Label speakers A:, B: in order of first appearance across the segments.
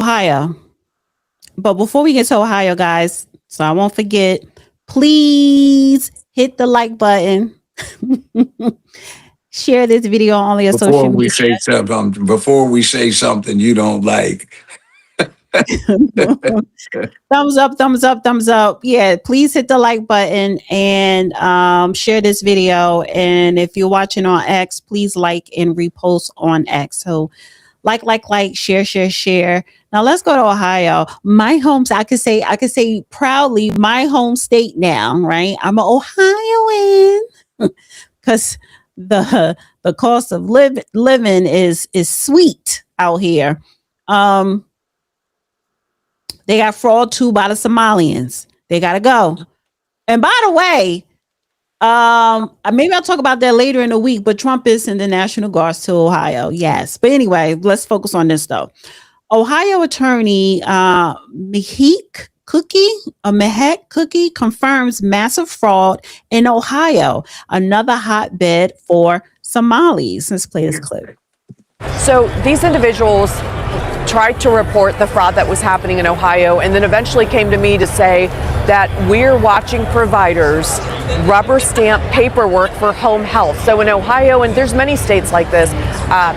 A: Ohio. But before we get to Ohio, guys, so I won't forget, please hit the like button. Share this video on all your social media.
B: Before we say something you don't like.
A: Thumbs up, thumbs up, thumbs up. Yeah, please hit the like button and share this video. And if you're watching on X, please like and repost on X. So like, share. Now let's go to Ohio. My home, I could say proudly, my home state now, right? I'm an Ohioan because the cost of living is sweet out here. They got fraud too by the Somalians. They gotta go. And by the way, maybe I'll talk about that later in the week, but Trump is in the National Guards to Ohio. Yes. But anyway, let's focus on this though. Ohio Attorney Mahek Cookie confirms massive fraud in Ohio, another hotbed for Somalis. Let's play this clip.
C: So these individuals tried to report the fraud that was happening in Ohio and then eventually came to me to say that we're watching providers rubber stamp paperwork for home health. So in Ohio, and there's many states like this,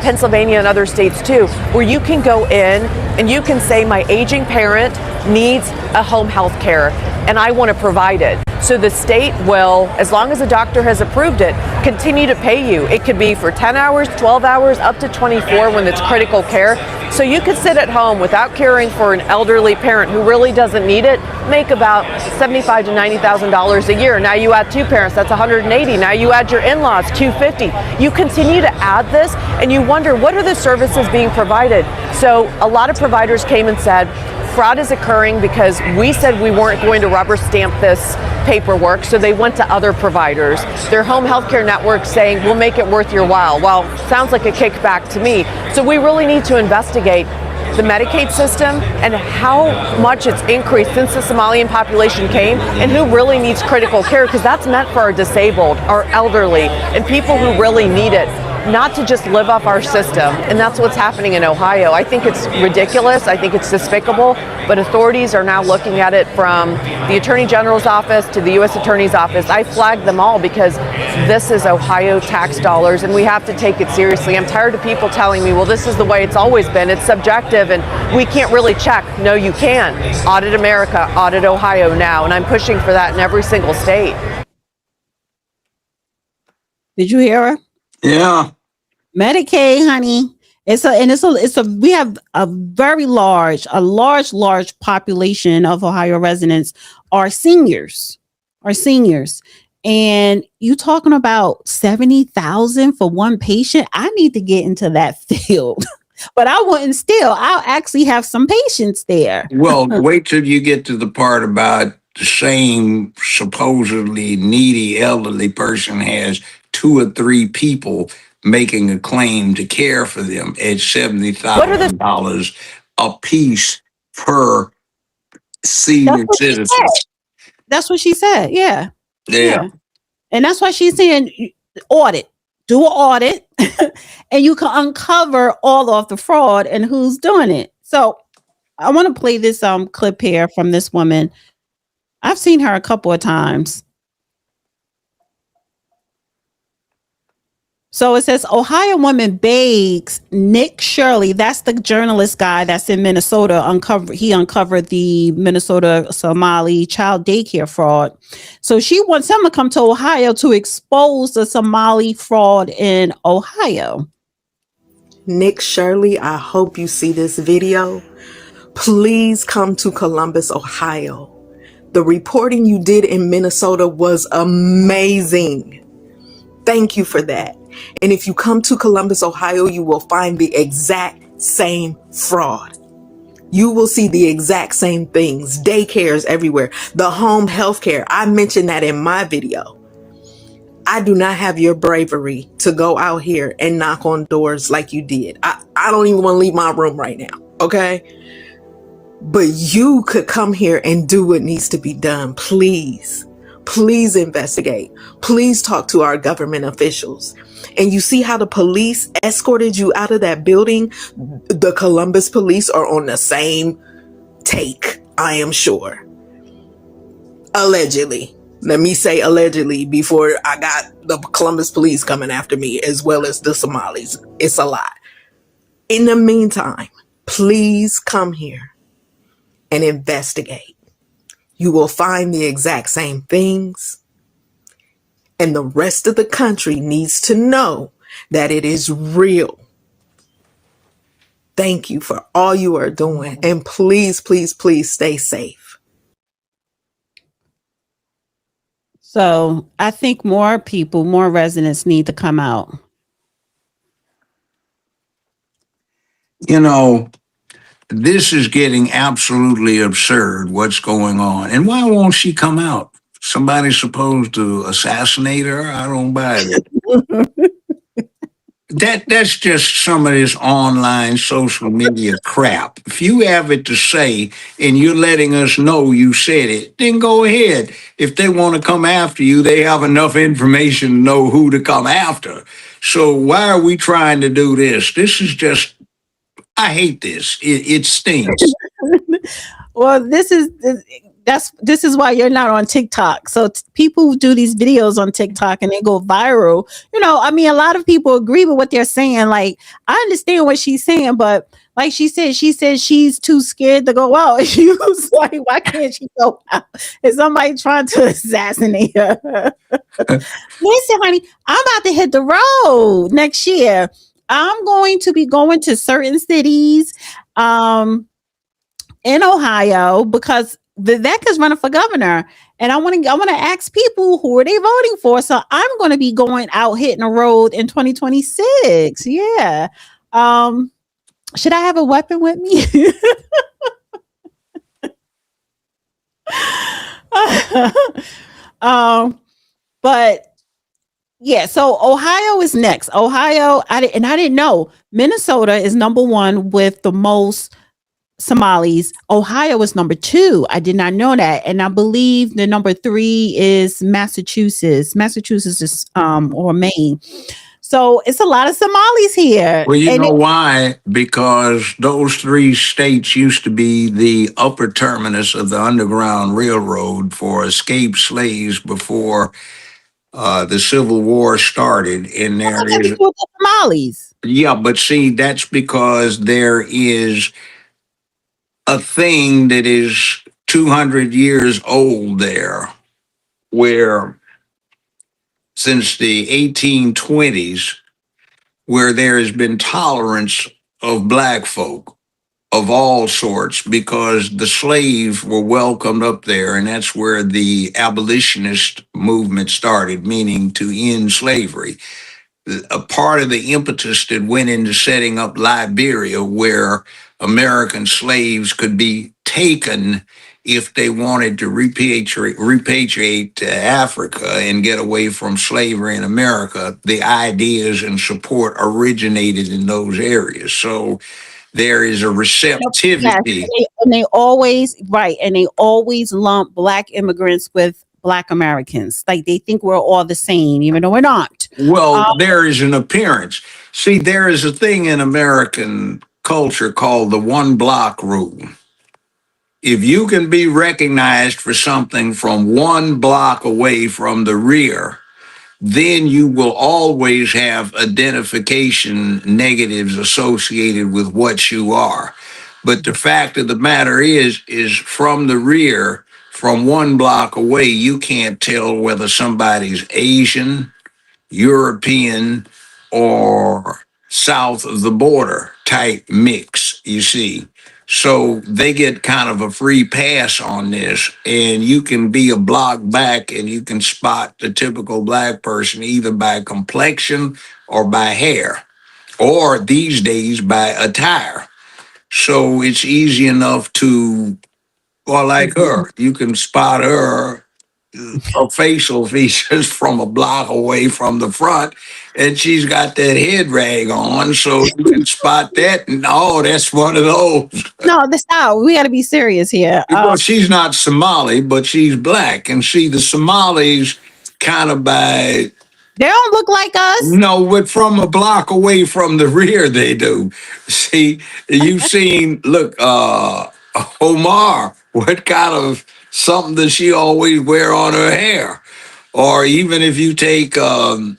C: Pennsylvania and other states too, where you can go in and you can say my aging parent needs a home health care and I want to provide it. So the state will, as long as a doctor has approved it, continue to pay you. It could be for 10 hours, 12 hours, up to 24 when it's critical care. So you could sit at home without caring for an elderly parent who really doesn't need it, make about $75,000 to $90,000 a year. Now you add two parents, that's $180,000. Now you add your in-laws, $250,000. You continue to add this and you wonder, what are the services being provided? So a lot of providers came and said, fraud is occurring because we said we weren't going to rubber stamp this paperwork, so they went to other providers. Their home healthcare network saying, we'll make it worth your while. Well, sounds like a kickback to me. So we really need to investigate the Medicaid system and how much it's increased since the Somalian population came and who really needs critical care, because that's meant for our disabled, our elderly, and people who really need it, not to just live off our system. And that's what's happening in Ohio. I think it's ridiculous. I think it's despicable, but authorities are now looking at it from the Attorney General's office to the U.S. Attorney's office. I flagged them all because this is Ohio tax dollars and we have to take it seriously. I'm tired of people telling me, well, this is the way it's always been. It's subjective and we can't really check. No, you can. Audit America, audit Ohio now. And I'm pushing for that in every single state.
A: Did you hear her?
B: Yeah.
A: Medicaid, honey. We have a very large population of Ohio residents are seniors. And you talking about 70,000 for one patient? I need to get into that field. But I'll actually have some patients there.
B: Well, wait till you get to the part about the same supposedly needy elderly person has 2 or 3 people making a claim to care for them at $70,000 a piece per senior citizen.
A: That's what she said. Yeah. And that's why she's saying audit. Do an audit and you can uncover all of the fraud and who's doing it. So I want to play this clip here from this woman. I've seen her a couple of times. So it says Ohio woman begs Nick Shirley. That's the journalist guy that's in Minnesota. He uncovered the Minnesota Somali child daycare fraud. So she wants him to come to Ohio to expose the Somali fraud in Ohio.
D: Nick Shirley, I hope you see this video. Please come to Columbus, Ohio. The reporting you did in Minnesota was amazing. Thank you for that. And if you come to Columbus, Ohio, you will find the exact same fraud. You will see the exact same things. Daycares everywhere. The home health care. I mentioned that in my video. I do not have your bravery to go out here and knock on doors like you did. I don't even want to leave my room right now. Okay. But you could come here and do what needs to be done. Please investigate. Please talk to our government officials. and you see how the police escorted you out of that building, the Columbus police are on the same take, I am sure. Allegedly. Let me say allegedly before I got the Columbus police coming after me, as well as the Somalis. It's a lot. In the meantime, please come here and investigate. You will find the exact same things. And the rest of the country needs to know that it is real. Thank you for all you are doing. And please, please, please stay safe.
A: So I think more people, more residents need to come out.
B: You know, this is getting absolutely absurd what's going on. And why won't she come out? Somebody's supposed to assassinate her? I don't buy it. That's just some of this online social media crap. If you have it to say and you're letting us know you said it, then go ahead. If they want to come after you, they have enough information to know who to come after. So why are we trying to do this? This is just, I hate this. It stinks.
A: Well, this is why you're not on TikTok. So people who do these videos on TikTok and they go viral, I mean, a lot of people agree with what they're saying. Like, I understand what she's saying, but like she said she's too scared to go out. She was like, why can't she go out? Is somebody trying to assassinate her? Listen, honey, I'm about to hit the road next year. I'm going to be going to certain cities in Ohio because Vivek is running for governor, and I want to ask people who are they voting for. So I'm going to be going out hitting the road in 2026. Yeah. Should I have a weapon with me? But yeah, so Ohio is next. Ohio, I didn't know. Minnesota is number 1 with the most Somalis. Ohio is number 2. I did not know that. And I believe the number 3 is Massachusetts. Massachusetts is or Maine. So it's a lot of Somalis here.
B: Well, you know why? Because those 3 states used to be the upper terminus of the Underground Railroad for escaped slaves before the Civil War started. And there is
A: the Somalis.
B: Yeah, but see, that's because there is a thing that is 200 years old there, where since the 1820s, where there has been tolerance of black folk of all sorts because the slaves were welcomed up there, and that's where the abolitionist movement started, meaning to end slavery. A part of the impetus that went into setting up Liberia, where American slaves could be taken if they wanted to repatriate to Africa and get away from slavery in America, the ideas and support originated in those areas. So there is a receptivity.
A: Yes, and they always lump black immigrants with Black Americans. Like they think we're all the same, even though we're not.
B: Well, there is an appearance. See, there is a thing in American culture called the 1 block rule. If you can be recognized for something from 1 block away from the rear, then you will always have identification negatives associated with what you are. But the fact of the matter is from the rear, from 1 block away, you can't tell whether somebody's Asian, European, or south of the border type mix, you see. So they get kind of a free pass on this, and you can be a block back and you can spot the typical black person either by complexion or by hair, or these days by attire. So it's easy enough to, or like her, you can spot her facial features from a block away from the front, and she's got that head rag on, so you can spot that, and that's one of those.
A: No, that's not. We got to be serious here.
B: Well, she's not Somali, but she's black, and see, the Somalis kind of by
A: They don't look like us.
B: No, but from a block away from the rear, they do. See, you've seen, look, Omar, what kind of something does she always wear on her hair? Or even if you take
A: I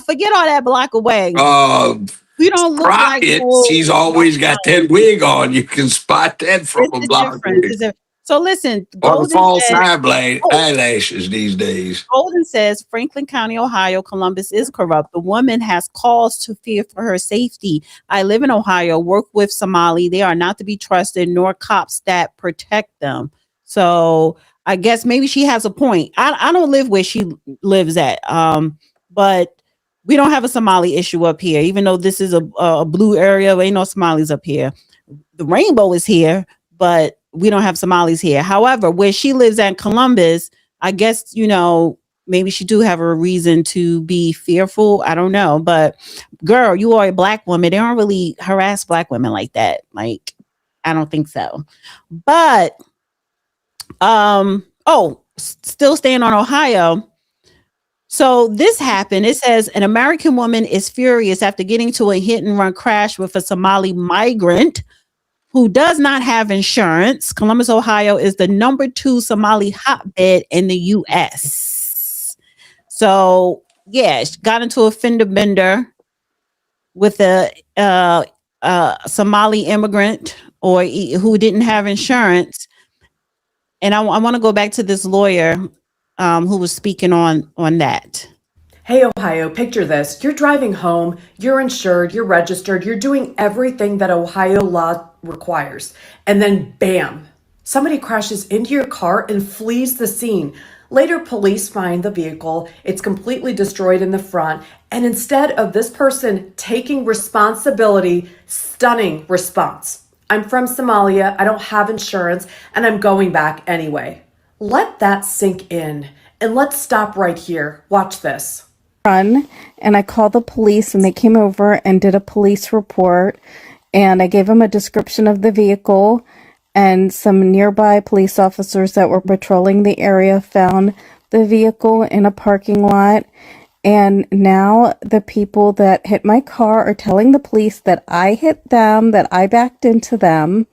A: forget all that block away.
B: uh,
A: We don't look like
B: Crockett, she's
A: full.
B: always got that wig on. You can spot that from
A: It's
B: a
A: a
B: block
A: difference.
B: away.
A: So listen,
B: Or the
A: Golden
B: false
A: said, oh,
B: eyelashes these days.
A: Golden says Franklin County, Ohio, Columbus is corrupt. The woman has cause to fear for her safety. I live in Ohio, work with Somali. They are not to be trusted, nor cops that protect them. So I guess maybe she has a point. I don't live where she lives at. But we don't have a Somali issue up here, even though this is a blue area. There ain't no Somalis up here. The rainbow is here, but we don't have Somalis here. However, where she lives at Columbus, I guess, maybe she do have a reason to be fearful. I don't know. But girl, you are a black woman. They don't really harass black women like that. Like, I don't think so. But still staying on Ohio. So this happened. It says an American woman is furious after getting to a hit and run crash with a Somali migrant who does not have insurance. Columbus, Ohio is the number 2 Somali hotbed in the U.S. So, yeah, she got into a fender bender with a Somali immigrant who didn't have insurance. And I want to go back to this lawyer who was speaking on that.
C: Hey, Ohio, picture this. You're driving home, you're insured, you're registered, you're doing everything that Ohio law requires. And then bam, somebody crashes into your car and flees the scene. Later, police find the vehicle. It's completely destroyed in the front. And instead of this person taking responsibility, stunning response. I'm from Somalia, I don't have insurance, and I'm going back anyway. Let that sink in. And let's stop right here. Watch this.
E: And I called the police and they came over and did a police report, and I gave them a description of the vehicle, and some nearby police officers that were patrolling the area found the vehicle in a parking lot. And now the people that hit my car are telling the police that I hit them, that I backed into them.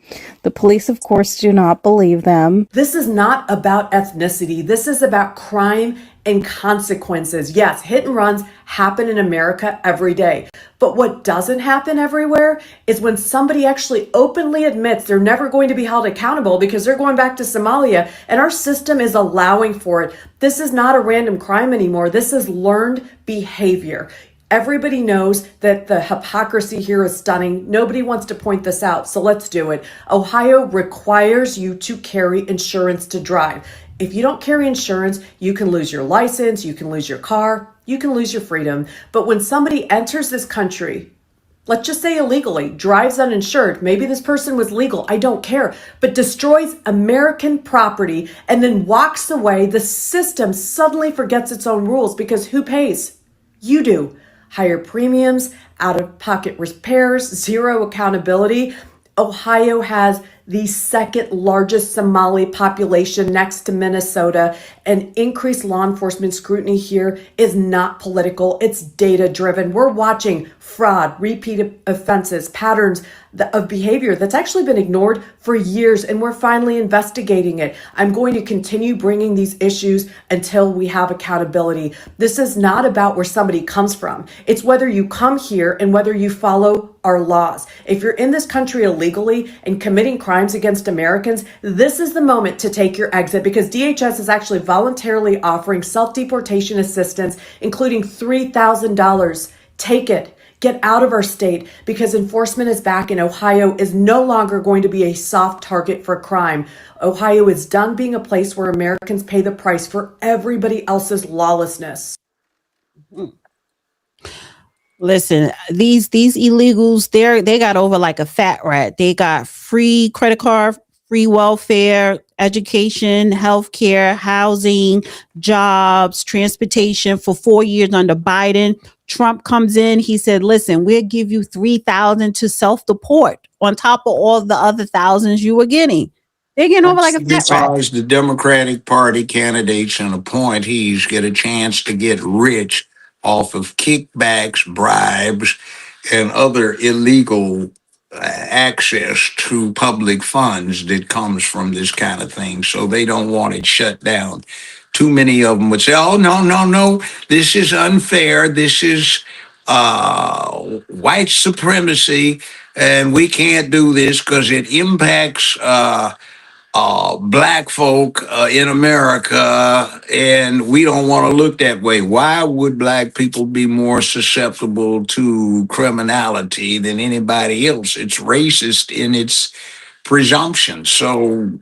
E: The police, of course, do not believe them.
C: This is not about ethnicity. This is about crime and consequences. Yes, hit and runs happen in America every day. But what doesn't happen everywhere is when somebody actually openly admits they're never going to be held accountable because they're going back to Somalia, and our system is allowing for it. This is not a random crime anymore. This is learned behavior. Everybody knows that the hypocrisy here is stunning. Nobody wants to point this out, so let's do it. Ohio requires you to carry insurance to drive. If you don't carry insurance, you can lose your license, you can lose your car, you can lose your freedom. But when somebody enters this country, let's just say illegally, drives uninsured, maybe this person was legal, I don't care, but destroys American property and then walks away, the system suddenly forgets its own rules because who pays? You do. Higher premiums, out-of-pocket repairs, zero accountability. Ohio has the second largest Somali population next to Minnesota, and increased law enforcement scrutiny here is not political, it's data driven. We're watching fraud, repeat offenses, patterns of behavior that's actually been ignored for years, and we're finally investigating it. I'm going to continue bringing these issues until we have accountability. This is not about where somebody comes from. It's whether you come here and whether you follow our laws. If you're in this country illegally and committing crimes against Americans, this is the moment to take your exit, because DHS is actually voluntarily offering self-deportation assistance, including $3,000. Take it. Get out of our state, because enforcement is back and Ohio is no longer going to be a soft target for crime. Ohio is done being a place where Americans pay the price for everybody else's lawlessness.
A: Listen, these illegals, they got over like a fat rat. They got free credit card, free welfare, education, healthcare, housing, jobs, transportation for 4 years under Biden. Trump comes in, he said, listen, we'll give you $3,000 to self-deport on top of all the other thousands you were getting. They're getting over like a fat rat.
B: The Democratic Party candidates and appointees get a chance to get rich off of kickbacks, bribes, and other illegal access to public funds that comes from this kind of thing. So they don't want it shut down. Too many of them would say, oh, no, no, no, this is unfair. This is white supremacy, and we can't do this because it impacts black folk in America, and we don't want to look that way. Why would black people be more susceptible to criminality than anybody else? It's racist in its presumption, so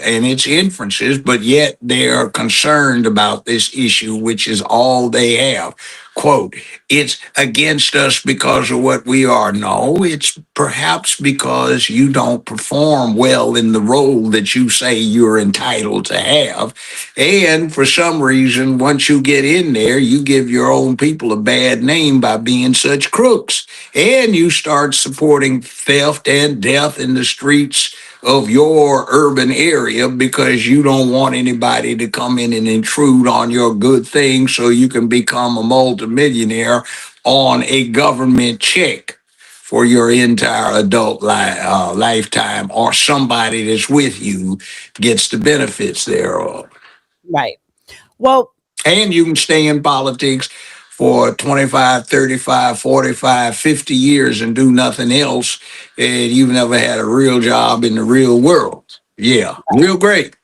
B: and its inferences, but yet they are concerned about this issue, which is all they have. Quote, it's against us because of what we are. No, it's perhaps because you don't perform well in the role that you say you're entitled to have. And for some reason, once you get in there, you give your own people a bad name by being such crooks. And you start supporting theft and death in the streets of your urban area because you don't want anybody to come in and intrude on your good things so you can become a multimillionaire on a government check for your entire adult lifetime, or somebody that's with you gets the benefits thereof.
A: Right. Well,
B: And you can stay in politics for 25, 35, 45, 50 years and do nothing else. And you've never had a real job in the real world. Yeah, real great.